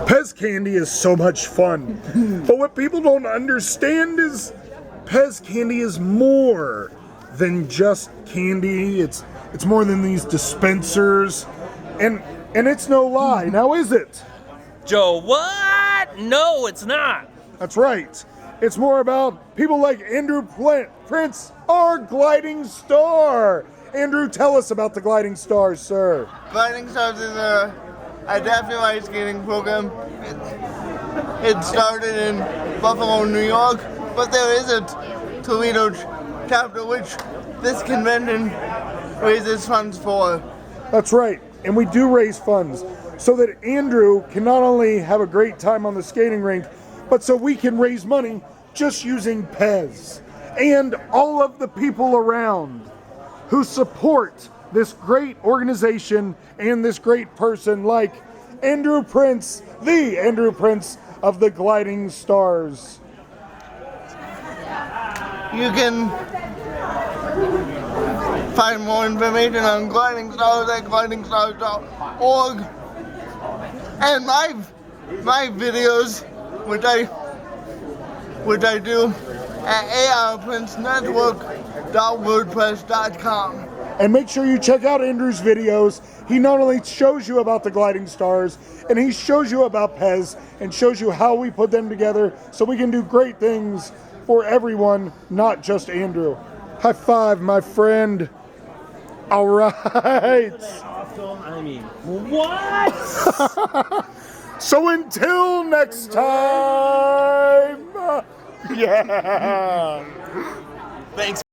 PEZ candy is so much fun. But what people don't understand is PEZ candy is more than just candy. It's more than these dispensers. And it's no lie. Now is it? Joe, what? No, it's not. That's right. It's more about people like Andrew Prince, our gliding star. Andrew, tell us about the gliding stars, sir. Gliding Stars is a adaptive ice skating program. It started in Buffalo, New York, but there is a Toledo chapter which this convention raises funds for. That's right, and we do raise funds so that Andrew can not only have a great time on the skating rink, but so we can raise money just using PEZ. And all of the people around who support this great organization and this great person like Andrew Prince, the Andrew Prince of the Gliding Stars. You can find more information on Gliding Stars at glidingstars.org. And my videos, which I do at arprincenetwork.wordpress.com. And make sure you check out Andrew's videos. He not only shows you about the gliding stars, and he shows you about PEZ, and shows you how we put them together so we can do great things for everyone, not just Andrew. High five, my friend. All right. Awesome. I mean, what? So until next time. Yeah. Thanks.